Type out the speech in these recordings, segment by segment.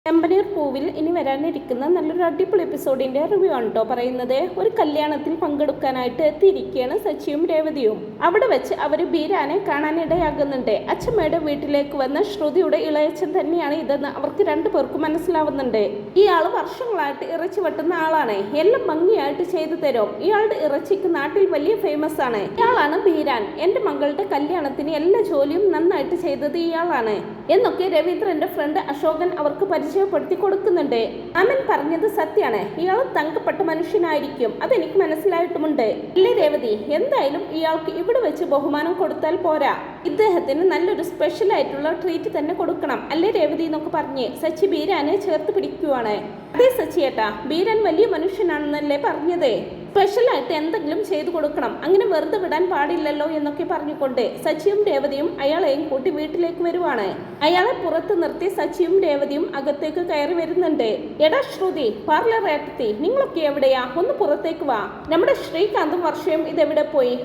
ചെമ്പനീർ പൂവിൽ ഇനി വരാനിരിക്കുന്ന നല്ലൊരു അടിപൊളി എപ്പിസോഡിന്റെ റിവ്യൂ ആണ് കേട്ടോ പറയുന്നത്. ഒരു കല്യാണത്തിൽ പങ്കെടുക്കാനായിട്ട് എത്തിയിരിക്കുകയാണ് സച്ചിയും രേവതിയും. അവിടെ വെച്ച് അവർ ബീരാനെ കാണാനിടയാകുന്നുണ്ട്. അച്ഛമ്മയുടെ വീട്ടിലേക്ക് വന്ന ശ്രുതിയുടെ ഇളയച്ചൻ തന്നെയാണ് ഇതെന്ന് അവർക്ക് രണ്ടുപേർക്കും മനസ്സിലാവുന്നുണ്ട്. ഇയാൾ വർഷങ്ങളായിട്ട് ഇറച്ചി വെട്ടുന്ന ആളാണ്. എല്ലാം ഭംഗിയായിട്ട് ചെയ്തു തരും. ഇയാളുടെ ഇറച്ചിക്ക് നാട്ടിൽ വലിയ ഫേമസ് ആണ്. ഇയാളാണ് ബീരാൻ. എന്റെ മകളുടെ കല്യാണത്തിന് എല്ലാ ജോലിയും നന്നായിട്ട് ചെയ്തത് ഇയാളാണ് എന്നൊക്കെ രവീന്ദ്രന്റെ ഫ്രണ്ട് അശോകൻ അവർക്ക് പരിചയപ്പെടുത്തി കൊടുക്കുന്നുണ്ട്. അമൻ പറഞ്ഞത് സത്യാണ്. ഇയാൾ തങ്കപ്പെട്ട മനുഷ്യനായിരിക്കും, അതെനിക്ക് മനസ്സിലായിട്ടുമുണ്ട്. അല്ലേ രേവതി, എന്തായാലും ഇയാൾക്ക് ഇവിടെ വെച്ച് ബഹുമാനം കൊടുത്താൽ പോരാ, ഇദ്ദേഹത്തിന് നല്ലൊരു സ്പെഷ്യൽ ആയിട്ടുള്ള ട്രീറ്റ് തന്നെ കൊടുക്കണം, അല്ലേ രേവതി എന്നൊക്കെ പറഞ്ഞ് സച്ചി ബീരാനെ ചേർത്ത് പിടിക്കുവാണ്. അതെ സച്ചിയേട്ടാ, ബീരാൻ വലിയ മനുഷ്യനാണെന്നല്ലേ പറഞ്ഞത്, സ്പെഷ്യലായിട്ട് എന്തെങ്കിലും ചെയ്തു കൊടുക്കണം, അങ്ങനെ വെറുതെ വിടാൻ പാടില്ലല്ലോ എന്നൊക്കെ പറഞ്ഞുകൊണ്ട് സച്ചിയും രേവതിയും അയാളെയും കൂട്ടി വീട്ടിലേക്ക് വരുവാണ്. അയാളെ പുറത്ത് നിർത്തി സച്ചിയും രേവതിയും അകത്തേക്ക് കയറി വരുന്നുണ്ട്. എടാ ശ്രുതി, പാർലർ ഏട്ടത്തി, നിങ്ങളൊക്കെ എവിടെയാ? ഒന്ന് പുറത്തേക്ക് വാ. നമ്മുടെ ശ്രീകാന്തും വർഷയും ഇതെവിടെ പോയി?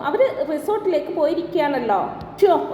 അവര് റിസോർട്ടിലേക്ക് പോയിരിക്കുകയാണല്ലോ.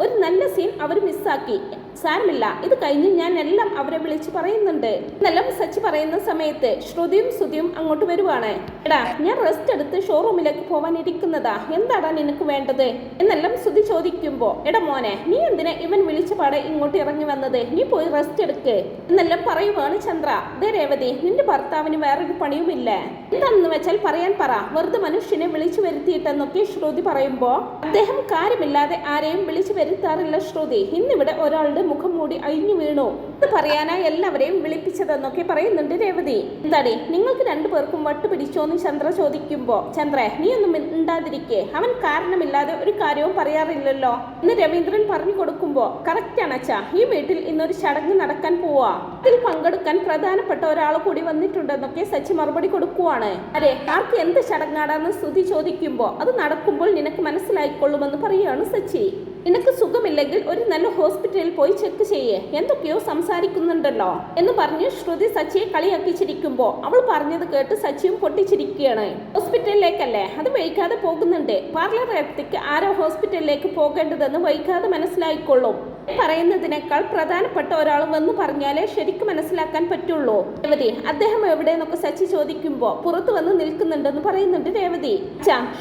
ഒരു നല്ല സീൻ അവർ മിസ്സാക്കി. സാരമില്ല, ഇത് കഴിഞ്ഞ് ഞാൻ എല്ലാം അവരെ വിളിച്ച് പറയുന്നുണ്ട് എന്നെല്ലാം സച്ചി പറയുന്ന സമയത്ത് ശ്രുതിയും സുതിയും അങ്ങോട്ട് വരുവാണ്. എടാ, ഞാൻ റെസ്റ്റ് എടുത്ത് ഷോറൂമിലേക്ക് പോവാൻ ഇരിക്കുന്നതാ, എന്താടാ നിനക്ക് വേണ്ടത് എന്നെല്ലാം സുതി ചോദിക്കുമ്പോ, എടാ മോനെ, നീ എന്തിനാ ഇവൻ വിളിച്ച പാടെ ഇങ്ങോട്ട് ഇറങ്ങി വന്നത്? നീ പോയി റെസ്റ്റ് എടുക്ക് എന്നെല്ലാം പറയുവാണ് ചന്ദ്ര. ദേ രേവതി, നിന്റെ ഭർത്താവിന് വേറൊരു പണിയുമില്ല, എന്താണെന്ന് വെച്ചാൽ പറയാൻ പറ, വെറുതെ മനുഷ്യനെ വിളിച്ചു വരുത്തിയിട്ടെന്നൊക്കെ ശ്രുതി പറയുമ്പോ, അദ്ദേഹം കാര്യമില്ലാതെ ആരെയും വിളിച്ചു വരുത്താറില്ല ശ്രുതി, ഇന്നിവിടെ ഒരാളുടെ മുഖം മൂടി അഴിഞ്ഞു വീണു, ഇത് പറയാനാ എല്ലാവരെയും വിളിപ്പിച്ചതെന്നൊക്കെ പറയുന്നുണ്ട് രേവതി. എന്താടി, നിങ്ങൾക്ക് രണ്ടുപേർക്കും വട്ട് പിടിച്ചോന്ന് ചന്ദ്ര ചോദിക്കുമ്പോ, ചന്ദ്ര നീ ഒന്നും മിണ്ടാതിരിക്കേ, അവൻ കാരണമില്ലാതെ ഒരു കാര്യവും പറയാറില്ലല്ലോ എന്ന് രവീന്ദ്രൻ പറഞ്ഞു കൊടുക്കുമ്പോ, കറക്റ്റാണ് അച്ഛാ, ഈ വീട്ടിൽ ഇന്നൊരു ചടങ്ങ് നടക്കാൻ പോവാ, ഇതിൽ പങ്കെടുക്കാൻ പ്രധാനപ്പെട്ട ഒരാൾ കൂടി വന്നിട്ടുണ്ടെന്നൊക്കെ സച്ചി മറുപടി കൊടുക്കുവാണ്. അരെ, ആർക്ക് എന്ത് ചടങ്ങാടാന്ന് സ്തുതി ചോദിക്കുമ്പോ, അത് നടക്കുമ്പോൾ നിനക്ക് മനസ്സിലായിക്കൊള്ളുമെന്ന് പറയുകയാണ് സച്ചി. നിനക്ക് സുഖമില്ലെങ്കിൽ ഒരു നല്ല ഹോസ്പിറ്റലിൽ പോയി ചെക്ക് ചെയ്യേ, എന്തൊക്കെയോ സംസാരിക്കുന്നുണ്ടല്ലോ എന്ന് പറഞ്ഞ് ശ്രുതി സച്ചിയെ കളിയാക്കിച്ചിരിക്കുമ്പോ അവൾ പറഞ്ഞത് കേട്ട് സച്ചിയും പൊട്ടിച്ചിരിക്കുകയാണ്. ഹോസ്പിറ്റലിലേക്കല്ലേ, അത് വൈകാതെ പോകുന്നുണ്ട്. പാർലർ ഏട്ടത്തിക്ക് ആരോ ഹോസ്പിറ്റലിലേക്ക് പോകേണ്ടതെന്ന് വൈകാതെ മനസ്സിലായിക്കൊള്ളും. പറയുന്നതിനേക്കാൾ പ്രധാനപ്പെട്ട ഒരാൾ വന്ന് പറഞ്ഞാലേ ശരിക്കും മനസ്സിലാക്കാൻ പറ്റുള്ളൂ. രേവതി, അദ്ദേഹം എവിടെയെന്നൊക്കെ സച്ചി ചോദിക്കുമ്പോ പുറത്ത് വന്ന് നിൽക്കുന്നുണ്ടെന്ന് പറയുന്നുണ്ട് രേവതി.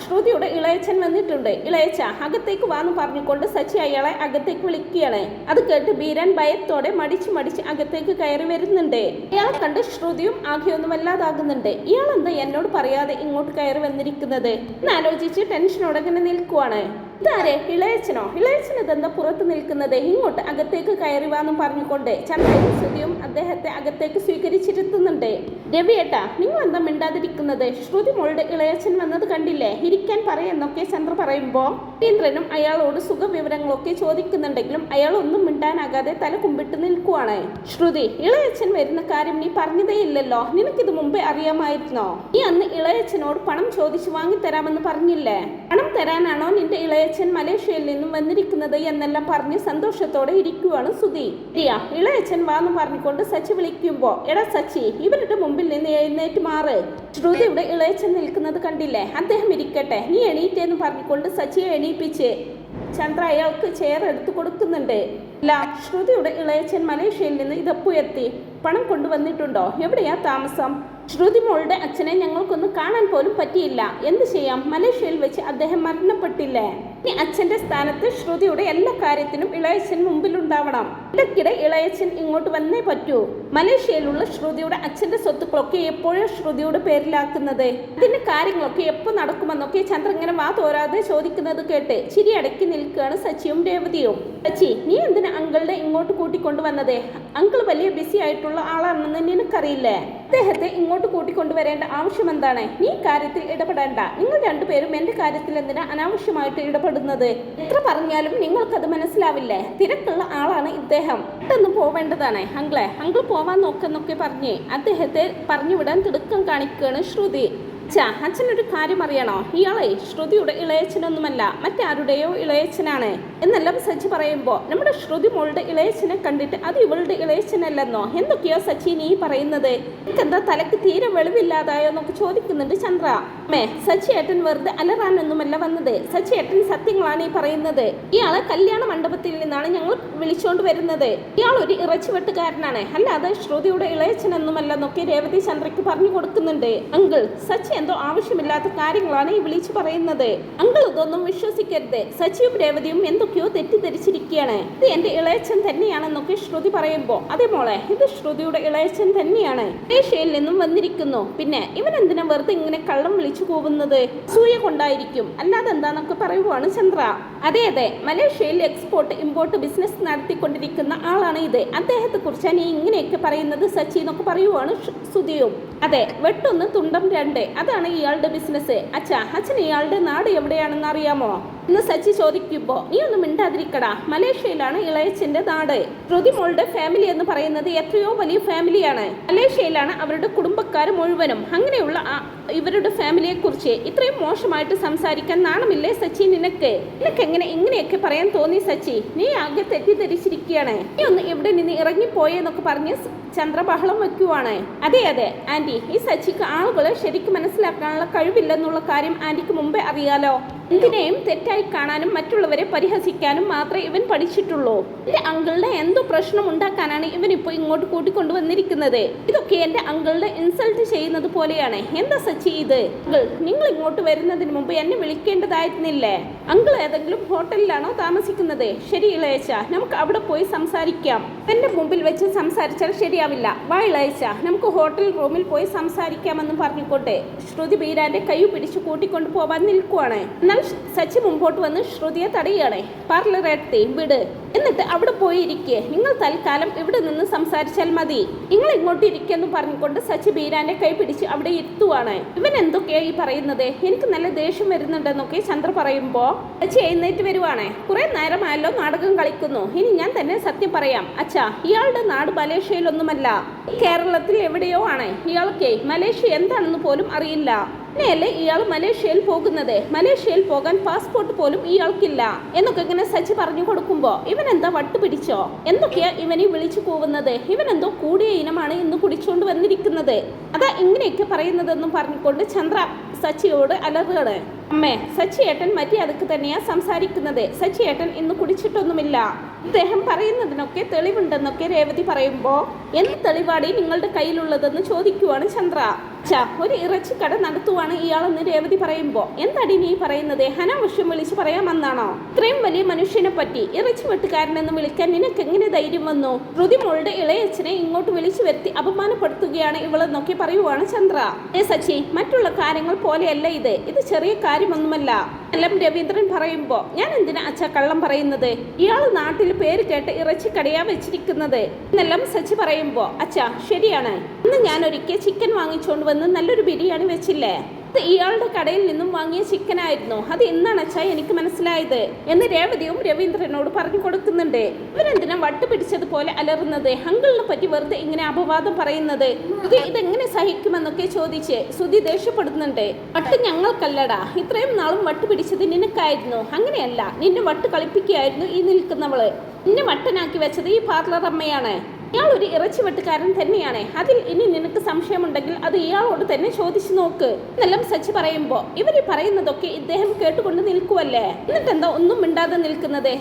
ശ്രുതിയുടെ ഇളയച്ചൻ വന്നിട്ടുണ്ട്, ഇളയച്ച അകത്തേക്ക് വാന്ന് പറഞ്ഞുകൊണ്ട് സച്ചി അയാളെ അകത്തേക്ക് വിളിക്കുകയാണ്. അത് കേട്ട് ബീരാൻ ഭയത്തോടെ മടിച്ച് അകത്തേക്ക് കയറി വരുന്നുണ്ട്. ഇയാളെ കണ്ട് ശ്രുതിയും ആകെയൊന്നും വല്ലാതാകുന്നുണ്ട്. ഇയാളെന്താ എന്നോട് പറയാതെ ഇങ്ങോട്ട് കയറി വന്നിരിക്കുന്നത് എന്നാലോചിച്ച് ടെൻഷനോടെ ഇങ്ങനെ നിൽക്കുവാണ്. ഇതാരെ, ഇളയച്ചനോ? ഇളയച്ചൻ ഇതെന്താ പുറത്ത് നിൽക്കുന്നത്? ഇങ്ങോട്ട് അകത്തേക്ക് കയറി വാന്നും പറഞ്ഞുകൊണ്ട് ചന്ദ്രയും സുതിയും അദ്ദേഹത്തെ അകത്തേക്ക് സ്വീകരിച്ചിരുത്തുന്നുണ്ട്. രവിയേട്ടാ, നിങ്ങൾ എന്താ മിണ്ടാതിരിക്കുന്നത്? ശ്രുതി മോളുടെ ഇളയച്ചൻ വന്നത് കണ്ടില്ലേ, ഇരിക്കാൻ പറയുന്നൊക്കെ ചന്ദ്ര പറയുമ്പോ രവീന്ദ്രനും അയാളോട് സുഖവിവരങ്ങളൊക്കെ ചോദിക്കുന്നുണ്ടെങ്കിലും അയാൾ ഒന്നും മിണ്ടാനാകാതെ തല കുമ്പിട്ട് നിൽക്കുവാണ്. ശ്രുതി, ഇളയച്ചൻ വരുന്ന കാര്യം നീ പറഞ്ഞതേ ഇല്ലല്ലോ, നിനക്കിത് മുമ്പേ അറിയാമായിരുന്നോ? നീ അന്ന് ഇളയച്ചനോട് പണം ചോദിച്ചു വാങ്ങിത്തരാമെന്ന് പറഞ്ഞില്ലേ? പണം തരാനാണോ നിന്റെ ഇളയച്ചൻ മലേഷ്യയിൽ നിന്നും വന്നിരിക്കുന്നത് എന്നെല്ലാം പറഞ്ഞ് സന്തോഷത്തോടെ ഇരിക്കുവാണ് സുധി. ഇളയച്ചൻ വാന്ന് പറഞ്ഞുകൊണ്ട് സച്ചി വിളിക്കുമ്പോ, എടാ സച്ചി, ഇവരുടെ മുമ്പിൽ നിന്ന് എഴുന്നേറ്റ് മാറ്, ശ്രുതിയുടെ ഇളയച്ചൻ നിൽക്കുന്നത് കണ്ടില്ലേ, അദ്ദേഹം ഇരിക്കട്ടെ, നീ എണീറ്റേന്ന് പറഞ്ഞുകൊണ്ട് സച്ചിയെ എണീപ്പിച്ച് ചന്ദ്ര അയാൾക്ക് ചെയർ എടുത്തു കൊടുക്കുന്നുണ്ട്. അല്ല, ശ്രുതിയുടെ ഇളയച്ചൻ മലേഷ്യയിൽ നിന്ന് ഇതെപ്പോ എത്തി? പണം കൊണ്ടുവന്നിട്ടുണ്ടോ? എവിടെയാ താമസം? ശ്രുതി മോളുടെ അച്ഛനെ ഞങ്ങൾക്കൊന്നും കാണാൻ പോലും പറ്റിയില്ല. എന്ത് ചെയ്യാം, മലേഷ്യയിൽ വെച്ച് അദ്ദേഹം മരണപ്പെട്ടില്ലേ? ഈ അച്ഛന്റെ സ്ഥാനത്ത് ശ്രുതിയുടെ എല്ലാ കാര്യത്തിനും ഇളയച്ചൻ മുമ്പിലുണ്ടാവണം. ഇടയ്ക്കിടെ ഇളയച്ചൻ ഇങ്ങോട്ട് വന്നേ പറ്റൂ. മലേഷ്യയിലുള്ള ശ്രുതിയുടെ അച്ഛന്റെ സ്വത്തുക്കളൊക്കെ എപ്പോഴും ശ്രുതിയുടെ പേരിലാക്കുന്നത്, അതിന്റെ കാര്യങ്ങളൊക്കെ എപ്പോ നടക്കുമെന്നൊക്കെ ചന്ദ്ര ഇങ്ങനെ വാ തോരാതെ ചോദിക്കുന്നത് കേട്ട് ചിരി അടക്കി നിൽക്കുകയാണ് സച്ചിയും രേവതിയും. സച്ചി, നീ എന്തിനാ അങ്കിളുടെ ഇങ്ങോട്ട് കൂട്ടിക്കൊണ്ടുവന്നത്? അങ്കിൾ വലിയ ബിസി ആയിട്ടുള്ള ആളാണെന്ന് നിനക്കറിയില്ലേ? അദ്ദേഹത്തെ ഇങ്ങോട്ട് കൂട്ടിക്കൊണ്ടുവരേണ്ട ആവശ്യം എന്താണ്? നീ കാര്യത്തിൽ ഇടപെടേണ്ട. നിങ്ങൾ രണ്ടുപേരും എന്റെ കാര്യത്തിൽ എന്തിനാ അനാവശ്യമായിട്ട് ഇടപെടുന്നത്? എത്ര പറഞ്ഞാലും നിങ്ങൾക്കത് മനസ്സിലാവില്ലേ? തിരക്കുള്ള ആളാണ് ഇദ്ദേഹം, പെട്ടെന്ന് പോവേണ്ടതാണ്. അങ്കിൾ പോവാൻ നോക്കെന്നൊക്കെ പറഞ്ഞ് അദ്ദേഹത്തെ പറഞ്ഞുവിടാൻ തിടുക്കം കാണിക്കുകയാണ് ശ്രുതി. അച്ഛനൊരു കാര്യം അറിയണോ, ഇയാളെ ശ്രുതിയുടെ ഇളയച്ചനൊന്നുമല്ല, മറ്റാരുടെയോ ഇളയച്ചനാണ് എന്നെല്ലാം സച്ചി പറയുമ്പോൾ നമ്മുടെ ശ്രുതി മോളുടെ ഇളയച്ചനെ കണ്ടിട്ട് അത് ഇവളുടെ ഇളയച്ചനല്ലെന്നോ, എന്തൊക്കെയോ സച്ചി നീ പറയുന്നത്, എനിക്കെന്താ തലക്ക് തീരെ വെളിവില്ലാതായോ എന്നൊക്കെ ചോദിക്കുന്നുണ്ട് ചന്ദ്ര. സച്ചി ഏട്ടൻ വെറുതെ അലറാനൊന്നുമല്ല വന്നത്, സച്ചി ഏട്ടൻ സത്യങ്ങളാണ് ഈ പറയുന്നത്. ഇയാളെ കല്യാണ മണ്ഡപത്തിൽ നിന്നാണ് ഞങ്ങൾ വിളിച്ചോണ്ട് വരുന്നത്. ഇയാൾ ഒരു ഇറച്ചി വെട്ടുകാരനാണ്, അല്ലാതെ ശ്രുതിയുടെ ഇളയച്ചനൊന്നുമല്ലെന്നൊക്കെ രേവതി ചന്ദ്രയ്ക്ക് പറഞ്ഞു കൊടുക്കുന്നുണ്ട്. അങ്കിൾ, സച്ചി എന്തോ ആവശ്യമില്ലാത്ത കാര്യങ്ങളാണ് ഈ വിളിച്ചു പറയുന്നത്. അങ്കിൾ ഇതൊന്നും വിശ്വസിക്കരുത്, സച്ചിയും രേവതിയും എന്തൊക്കെയോ തെറ്റിദ്ധരിച്ചിരിക്കുകയാണ്. ഇത് എന്റെ ഇളയച്ചൻ തന്നെയാണെന്നൊക്കെ ശ്രുതി പറയുമ്പോ, അതേ മോളെ, ഇത് ശ്രുതിയുടെ ഇളയച്ചൻ തന്നെയാണ്, ഏഷ്യയിൽ നിന്നും വന്നിരിക്കുന്നു. പിന്നെ ഇവൻ എന്തിനാ വെറുതെ ഇങ്ങനെ കള്ളം വിളിച്ചു പോകുന്നത്, സൂയ കൊണ്ടായിരിക്കും, അല്ലാതെ എന്താന്നൊക്കെ പറയുവാണ് ചന്ദ്ര. അതെ അതെ, മലേഷ്യയിൽ എക്സ്പോർട്ട് ഇമ്പോർട്ട് ബിസിനസ് നടത്തിക്കൊണ്ടിരിക്കുന്ന ആളാണ് ഇത്, അദ്ദേഹത്തെ കുറിച്ചാണ് നീ ഇങ്ങനെയൊക്കെ പറയുന്നത് സച്ചി എന്നൊക്കെ പറയുവാണ് സുധിയും. അതെ, വെട്ടൊന്ന് തുണ്ടം രണ്ട്, അതാണ് ഇയാളുടെ ബിസിനസ്. അച്ഛൻ ഇയാളുടെ നാട് എവിടെയാണെന്ന് അറിയാമോ എന്ന് സച്ചി ചോദിക്കുമ്പോ, നീ ഒന്നും മിണ്ടാതിരിക്കടാ, മലേഷ്യയിലാണ് ഇളയച്ചന്റെ നാട്. ശ്രുതി മോളുടെ ഫാമിലി എന്ന് പറയുന്നത് എത്രയോ വലിയ ഫാമിലിയാണ്, മലേഷ്യയിലാണ് അവരുടെ കുടുംബക്കാർ മുഴുവനും. അങ്ങനെയുള്ള ഇവരുടെ ഫാമിലിയെ കുറിച്ച് ഇത്രയും മോശമായിട്ട് സംസാരിക്കാൻ നാണമില്ലേ സച്ചി നിനക്ക് എങ്ങനെ ഇങ്ങനെയൊക്കെ പറയാൻ തോന്നി സച്ചി, നീ ആകെ തെറ്റിദ്ധരിച്ചിരിക്കുകയാണ്, നീ ഒന്ന് ഇവിടെ നിന്ന് ഇറങ്ങിപ്പോയെന്നൊക്കെ പറഞ്ഞ് ചന്ദ്ര ബഹളം വെക്കുവാണ്. അതെ അതെ ആന്റി, ഈ സച്ചിക്ക് ആളുകളെ ശരിക്കും മനസ്സിലാക്കാനുള്ള കഴിവില്ലെന്നുള്ള കാര്യം ആന്റിക്ക് മുമ്പേ അറിയാലോ. എന്തിനേയും തെറ്റായി കാണാനും മറ്റുള്ളവരെ പരിഹസിക്കാനും മാത്രമേ ഇവൻ പഠിച്ചിട്ടുള്ളൂ. എന്റെ അങ്കിളുടെ എന്തോ പ്രശ്നം ഉണ്ടാക്കാനാണ് ഇവൻ ഇപ്പോൾ ഇങ്ങോട്ട് കൂട്ടിക്കൊണ്ടുവന്നിരിക്കുന്നത്. ഇതൊക്കെ എന്റെ അങ്കിളുടെ ഇൻസൾട്ട് ചെയ്യുന്നത് പോലെയാണ്. എന്താ സച്ചി ഇത്? അങ്കിൾ, നിങ്ങൾ ഇങ്ങോട്ട് വരുന്നതിന് മുമ്പ് എന്നെ വിളിക്കേണ്ടതായിരുന്നില്ലേ? അങ്കിൾ ഏതെങ്കിലും ഹോട്ടലിലാണോ താമസിക്കുന്നത്? ശരി ഇളയച്ച, നമുക്ക് അവിടെ പോയി സംസാരിക്കാം. എന്റെ മുമ്പിൽ വെച്ച് സംസാരിച്ചാൽ ശരിയാവില്ല. വാ ഇളയച്ച, നമുക്ക് ഹോട്ടൽ റൂമിൽ പോയി സംസാരിക്കാമെന്ന് പറഞ്ഞുകൊണ്ട് ശ്രുതി ബീരാന്റെ കൈ പിടിച്ച് കൂട്ടിക്കൊണ്ടു പോവാൻ നിൽക്കുവാണ്. സച്ചി മുമ്പോട്ട് വന്ന് ശ്രുതിയെ തടയുകയാണ്. പാർലറെത്തി വിട്, എന്നിട്ട് അവിടെ പോയി ഇരിക്കേ, നിങ്ങൾ തൽക്കാലം ഇവിടെ നിന്ന് സംസാരിച്ചാൽ മതി, നിങ്ങൾ ഇങ്ങോട്ട് ഇരിക്കെന്ന് പറഞ്ഞുകൊണ്ട് സച്ചി ബീരാന്റെ കൈ പിടിച്ച് അവിടെ ഇരുത്തുവാണ്. ഇവൻ എന്തൊക്കെയാ ഈ പറയുന്നത്, എനിക്ക് നല്ല ദേഷ്യം വരുന്നുണ്ടെന്നൊക്കെ ചന്ദ്ര പറയുമ്പോ സച്ചി എഴുന്നേറ്റ് വരുവാണ്. കുറെ നേരമായല്ലോ നാടകം കളിക്കുന്നു, ഇനി ഞാൻ തന്നെ സത്യം പറയാം. ഇയാളുടെ നാട് മലേഷ്യയിലൊന്നുമല്ല, കേരളത്തിൽ എവിടെയോ ആണ്. ഇയാൾക്ക് മലേഷ്യ എന്താണെന്ന് പോലും അറിയില്ല. പിന്നെയല്ലേ ഇയാൾ മലേഷ്യയിൽ പോകുന്നത്, മലേഷ്യയിൽ പോകാൻ പാസ്പോർട്ട് പോലും ഇയാൾക്കില്ല എന്നൊക്കെ ഇങ്ങനെ സച്ചി പറഞ്ഞു കൊടുക്കുമ്പോ, ഇവൻ എന്താ വട്ട് പിടിച്ചോ, എന്തൊക്കെയാ ഇവനെ വിളിച്ചു പോകുന്നത്, ഇവൻ എന്തോ കൂടിയ ഇനമാണ് ഇന്ന് കുടിച്ചുകൊണ്ട് വന്നിരിക്കുന്നത്, അതാ ഇങ്ങനെയൊക്കെ പറയുന്നതെന്നും പറഞ്ഞുകൊണ്ട് ചന്ദ്ര സച്ചിയോട് അലറുകയാണ്. അമ്മേ, സച്ചി ഏട്ടൻ മര്യാദക്ക് തന്നെയാ സംസാരിക്കുന്നത്, സച്ചി ഏട്ടൻ ഇന്ന് കുടിച്ചിട്ടൊന്നുമില്ല, അദ്ദേഹം പറയുന്നതിനൊക്കെ തെളിവുണ്ടെന്നൊക്കെ രേവതി പറയുമ്പോ, എന്ത് തെളിവാടി നിങ്ങളുടെ കയ്യിലുള്ളതെന്ന് ചോദിക്കുവാണ് ചന്ദ്ര. ഒരു ഇറച്ചിക്കട നടത്തുവാണ് ഇയാളെന്ന് രേവതി പറയുമ്പോ, എന്താടി നീ പറയുന്നത്, അനാവശ്യം വിളിച്ച് പറയാമെന്നാണോ? ഇത്രയും വലിയ മനുഷ്യനെ പറ്റി ഇറച്ചി വെട്ടുകാരനെന്ന് വിളിക്കാൻ നിനക്ക് എങ്ങനെ ധൈര്യം വന്നു? ശ്രുതി മോളുടെ ഇളയച്ചനെ ഇങ്ങോട്ട് വിളിച്ചു വരുത്തി അപമാനപ്പെടുത്തുകയാണ് ഇവളെന്നൊക്കെ പറയുവാണ് ചന്ദ്ര. സച്ചി, മറ്റുള്ള കാര്യങ്ങൾ പോലെയല്ല ഇത് ചെറിയ കാര്യമൊന്നുമല്ല എല്ലാം രവീന്ദ്രൻ പറയുമ്പോ, ഞാൻ എന്തിനാ കള്ളം പറയുന്നത്, ഇയാൾ നാട്ടിൽ പേര് കേട്ട് ഇറച്ചിക്കടയാ വെച്ചിരിക്കുന്നത് എന്നെല്ലാം സച്ചി പറയുമ്പോ, ശരിയാണ്, ഇന്ന് ഞാൻ ഒരിക്കൽ ചിക്കൻ വാങ്ങിച്ചോണ്ട് വന്ന് നല്ലൊരു ബിരിയാണി വെച്ചില്ലേ, അത് ഇയാളുടെ കടയിൽ നിന്നും വാങ്ങിയ ചിക്കൻ ആയിരുന്നു, അത് ഇന്നാണ് എനിക്ക് മനസ്സിലായത് എന്ന് രേവതിയും രവീന്ദ്രനോട് പറഞ്ഞു കൊടുക്കുന്നുണ്ട്. ഇവരെന്തിനാ വട്ട് പിടിച്ചതുപോലെ അലറുന്നത്, അങ്കിളിനെ പറ്റി വെറുതെ ഇങ്ങനെ അപവാദം പറയുന്നത്, ഇതെങ്ങനെ സഹിക്കുമെന്നൊക്കെ ചോദിച്ച് സുധി ദേഷ്യപ്പെടുന്നുണ്ട്. വട്ട് ഞങ്ങൾക്കല്ലടാ, ഇത്രയും നാളും വട്ട് പിടിച്ചത് നിനക്കായിരുന്നു, അങ്ങനെയല്ല, നിന്നെ വട്ട് കളിപ്പിക്കുകയായിരുന്നു ഈ നിൽക്കുന്നവള്, നിന്നെ വട്ടനാക്കി വെച്ചത് ഈ പാർലർ അമ്മയാണ്, ഇയാൾ ഒരു ഇറച്ചി വെട്ടുകാരൻ തന്നെയാണ്, അതിൽ ഇനി നിനക്ക് സംശയമുണ്ടെങ്കിൽ അത് ഇയാളോട് തന്നെ ചോദിച്ചു നോക്ക് എന്നെല്ലാം സച്ചി പറയുമ്പോ, ഇവര് പറയുന്നതൊക്കെ ഇദ്ദേഹം കേട്ടുകൊണ്ട് നിൽക്കുവല്ലേ, എന്നിട്ടെന്താ ഒന്നും മിണ്ടാതെ നിൽക്കുന്നത്?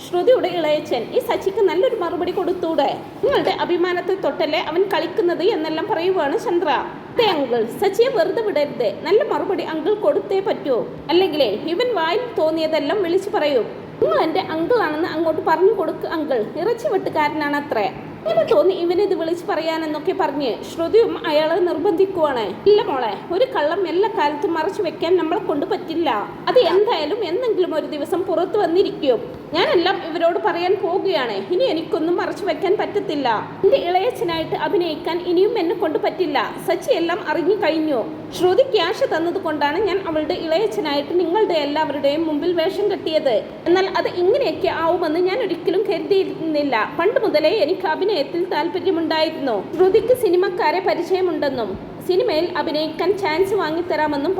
ശ്രുതിയുടെ ഇളയച്ചൻ ഈ സച്ചിക്ക് നല്ലൊരു മറുപടി കൊടുത്തൂടെ, നിങ്ങളുടെ അഭിമാനത്തെ തൊട്ടല്ലേ അവൻ കളിക്കുന്നത് എന്നെല്ലാം പറയുവാണ് ചന്ദ്ര. അതെ അങ്കിൾ, സച്ചിയെ വെറുതെ വിടരുത്, നല്ല മറുപടി അങ്കിൾ കൊടുത്തേ പറ്റൂ, അല്ലെങ്കിലേ ഇവൻ വായിൽ തോന്നിയതെല്ലാം വിളിച്ചു പറയൂ. നിങ്ങൾ എൻ്റെ അങ്കിളാണെന്ന് അങ്ങോട്ട് പറഞ്ഞു കൊടുക്ക് അങ്കിൾ, ഇറച്ചി വെട്ടുകാരനാണ് അത്രേ, ഇങ്ങനെ തോന്നി ഇവനിത് വിളിച്ച് പറയാനെന്നൊക്കെ പറഞ്ഞ് ശ്രുതിയും അയാളെ നിർബന്ധിക്കുവാണ്. ഇല്ല മോളെ, ഒരു കള്ളം എല്ലാ കാലത്തും മറച്ചു വെക്കാൻ നമ്മളെ കൊണ്ട് പറ്റില്ല, അത് എന്തായാലും എന്തെങ്കിലും ഒരു ദിവസം പുറത്തു വന്നിരിക്കും, ഞാനെല്ലാം ഇവരോട് പറയാൻ പോവുകയാണ്, ഇനി എനിക്കൊന്നും മറച്ചു വെക്കാൻ പറ്റത്തില്ല, എന്റെ ഇളയച്ചനായിട്ട് അഭിനയിക്കാൻ ഇനിയും എന്നെ കൊണ്ട് പറ്റില്ല, സച്ചി എല്ലാം അറിഞ്ഞു കഴിഞ്ഞു, ശ്രുതി ക്യാഷ് തന്നത് കൊണ്ടാണ് ഞാൻ അവളുടെ ഇളയച്ചനായിട്ട് നിങ്ങളുടെ എല്ലാവരുടെയും മുമ്പിൽ വേഷം കെട്ടിയത്, എന്നാൽ അത് ഇങ്ങനെയൊക്കെ ആവുമെന്ന് ഞാൻ ഒരിക്കലും കരുതിയിരുന്നില്ല, പണ്ട് മുതലേ എനിക്ക് അഭിനയത്തിൽ താല്പര്യമുണ്ടായിരുന്നു, ശ്രുതിക്ക് സിനിമക്കാരെ പരിചയമുണ്ടെന്നും സിനിമയിൽ അഭിനയിക്കാൻ ചാൻസ് വാങ്ങിത്തരാമെന്നും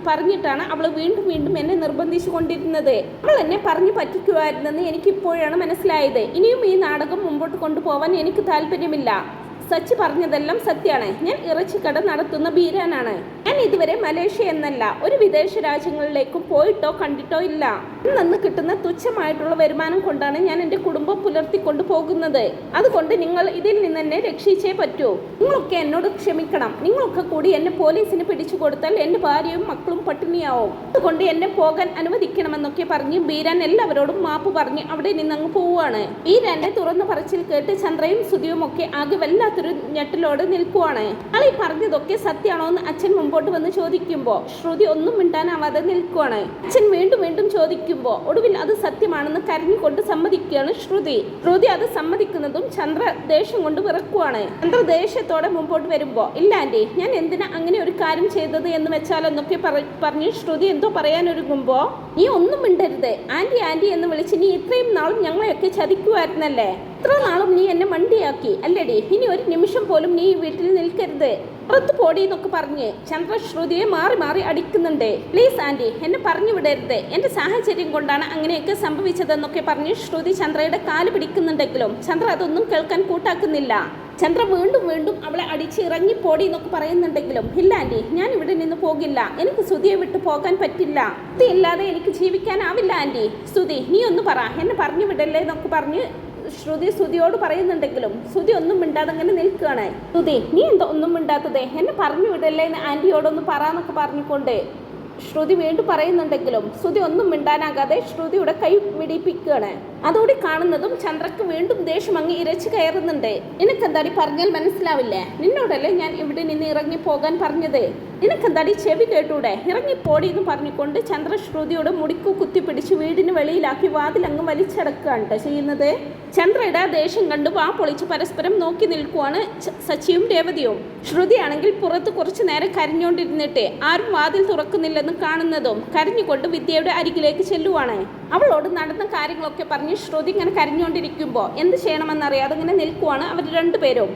പറഞ്ഞിട്ടാണ് അവൾ വീണ്ടും വീണ്ടും എന്നെ നിർബന്ധിച്ചു കൊണ്ടിരുന്നത്. അവൾ എന്നെ പറഞ്ഞു പറ്റിക്കുമായിരുന്നെന്ന് എനിക്കിപ്പോഴാണ് മനസ്സിലായത്. ഇനിയും ഈ നാടകം മുമ്പോട്ട് കൊണ്ടുപോകാൻ എനിക്ക് താല്പര്യമില്ല. സച്ചി പറഞ്ഞതെല്ലാം സത്യമാണ്. ഞാൻ ഇറച്ചിക്കട നടത്തുന്ന ബീരാനാണ്. ഞാൻ ഇതുവരെ മലേഷ്യ എന്നല്ല ഒരു വിദേശ രാജ്യങ്ങളിലേക്കും പോയിട്ടോ കണ്ടിട്ടോ ഇല്ല. നിന്ന് കിട്ടുന്ന തുച്ഛമായിട്ടുള്ള വരുമാനം കൊണ്ടാണ് ഞാൻ എൻ്റെ കുടുംബം പുലർത്തിക്കൊണ്ടു പോകുന്നത്. അതുകൊണ്ട് നിങ്ങൾ ഇതിൽ നിന്ന് എന്നെ രക്ഷിച്ചേ പറ്റൂ. നിങ്ങളൊക്കെ എന്നോട് ക്ഷമിക്കണം. നിങ്ങളൊക്കെ കൂടി എന്നെ പോലീസിന് പിടിച്ചു കൊടുത്താൽ എൻ്റെ ഭാര്യയും മക്കളും പട്ടിണിയാവും. അതുകൊണ്ട് എന്നെ പോകാൻ അനുവദിക്കണമെന്നൊക്കെ പറഞ്ഞ് ബീരാൻ എല്ലാവരോടും മാപ്പ് പറഞ്ഞ് അവിടെ നിന്നങ്ങ് പോവുകയാണ്. ബീരാന്റെ തുറന്ന പറച്ചിൽ കേട്ട് ചന്ദ്രയും സുധിയും ഒക്കെ ആകെ വല്ലാത്തൊരു ഞെട്ടിലോട് നിൽക്കുവാണ്. ആളീ പറഞ്ഞതൊക്കെ സത്യമാണോ എന്ന് അച്ഛൻ മുമ്പോട്ട് വന്ന് ചോദിക്കുമ്പോൾ ശ്രുതി ഒന്നും മിണ്ടാനാവാതെ നിൽക്കുവാണ്. അച്ഛൻ വീണ്ടും വീണ്ടും ചോദിക്കുമ്പോൾ ഒടുവിൽ അത് സത്യമാണെന്ന് കരഞ്ഞുകൊണ്ട് സമ്മതിക്കുകയാണ് ശ്രുതി. അത് സമ്മതിക്കുന്നതും ചന്ദ്ര ദേഷ്യം കൊണ്ട് വിറക്കുവാണ്. ചന്ദ്ര ദേഷ്യത്തോടെ മുമ്പോട്ട് വരുമ്പോൾ ഇല്ല ആന്റി, ഞാൻ എന്തിനാ അങ്ങനെ ഒരു കാര്യം ചെയ്തത് എന്ന് വെച്ചാലെന്നൊക്കെ പറഞ്ഞ് ശ്രുതി എന്തോ പറയാനൊരുങ്ങുമ്പോൾ നീ ഒന്നും മിണ്ടരുത്, ആന്റി ആന്റി എന്ന് വിളിച്ച് നീ ഇത്രയും നാളും ഞങ്ങളെയൊക്കെ ചതിക്കുമായിരുന്നല്ലേ. ഇത്ര നാളും നീ എന്നെ മണ്ടിയാക്കി അല്ലേടി. ഇനി ഒരു നിമിഷം പോലും നീ ഈ വീട്ടിൽ നിൽക്കരുത്, പുറത്ത് പോടി എന്നൊക്കെ പറഞ്ഞ് ചന്ദ്ര ശ്രുതിയെ മാറി മാറി അടിക്കുന്നുണ്ട്. പ്ലീസ് ആന്റി, എന്നെ പറഞ്ഞു വിടരുത്, എൻ്റെ സാഹചര്യം കൊണ്ടാണ് അങ്ങനെയൊക്കെ സംഭവിച്ചതെന്നൊക്കെ പറഞ്ഞ് ശ്രുതി ചന്ദ്രയുടെ കാല് പിടിക്കുന്നുണ്ടെങ്കിലും ചന്ദ്ര അതൊന്നും കേൾക്കാൻ കൂട്ടാക്കുന്നില്ല. ചന്ദ്ര വീണ്ടും വീണ്ടും അവളെ അടിച്ച് ഇറങ്ങിപ്പോടി എന്നൊക്കെ പറയുന്നുണ്ടെങ്കിലും ഇല്ല ആന്റി, ഞാൻ ഇവിടെ നിന്ന് പോകില്ല. എനിക്ക് സുധിയെ വിട്ടു പോകാൻ പറ്റില്ല. സുധി ഇല്ലാതെ എനിക്ക് ജീവിക്കാനാവില്ല ആന്റി. സുധി നീ ഒന്ന് പറ, എന്നെ പറഞ്ഞു വിടല്ലേ എന്നൊക്കെ പറഞ്ഞ് ശ്രുതിയോട് പറയുന്നുണ്ടെങ്കിലും ശ്രുതി ഒന്നും മിണ്ടാതെ അങ്ങനെ നിൽക്കുകയാണ്. ശ്രുതി നീ എന്താ ഒന്നും മിണ്ടാത്തത്, എന്നെ പറഞ്ഞു വിടല്ലേ എന്ന് ആന്റിയോടൊന്ന് പറയാന്നൊക്കെ പറഞ്ഞുകൊണ്ട് ശ്രുതി വീണ്ടും പറയുന്നുണ്ടെങ്കിലും ശ്രുതി ഒന്നും മിണ്ടാനാകാതെ ശ്രുതിയുടെ കൈ മിടിപ്പിക്കുകയാണ്. അതോടെ കാണുന്നതും ചന്ദ്രക്ക് വീണ്ടും ദേഷ്യം അങ്ങ് ഇരച്ചു കയറുന്നുണ്ട്. നിനക്കെന്താടി പറഞ്ഞാൽ മനസ്സിലാവില്ലേ? നിന്നോടല്ലേ ഞാൻ ഇവിടെ നിന്ന് ഇറങ്ങി പോകാൻ പറഞ്ഞത്? നിനക്കെന്താടി ചെവി കേട്ടൂടെ? ഇറങ്ങിപ്പോടി എന്ന് പറഞ്ഞുകൊണ്ട് ചന്ദ്ര ശ്രുതിയോട് മുടിക്കു കുത്തിപ്പിടിച്ച് വീടിന് വെളിയിലാക്കി വാതിലങ്ങ് വലിച്ചടക്കുകയാണ് ചെയ്യുന്നത്. ചന്ദ്രയുടെ ദേഷ്യം കണ്ട് വാ പൊളിച്ച് പരസ്പരം നോക്കി നിൽക്കുവാണ് സച്ചിയും രേവതിയും. ശ്രുതിയാണെങ്കിൽ പുറത്ത് കുറച്ചു നേരം കരഞ്ഞുകൊണ്ടിരുന്നിട്ട് ആരും വാതിൽ തുറക്കുന്നില്ലെന്ന് കാണുന്നതും കരഞ്ഞുകൊണ്ട് വിദ്യയുടെ അരികിലേക്ക് ചെല്ലുവാണ്. അവളോട് നടന്ന കാര്യങ്ങളൊക്കെ പറഞ്ഞ് ശ്രുതി ഇങ്ങനെ കരഞ്ഞുകൊണ്ടിരിക്കുമ്പോൾ എന്ത് ചെയ്യണമെന്നറിയാതെ ഇങ്ങനെ നിൽക്കുവാണ് അവർ രണ്ടുപേരും.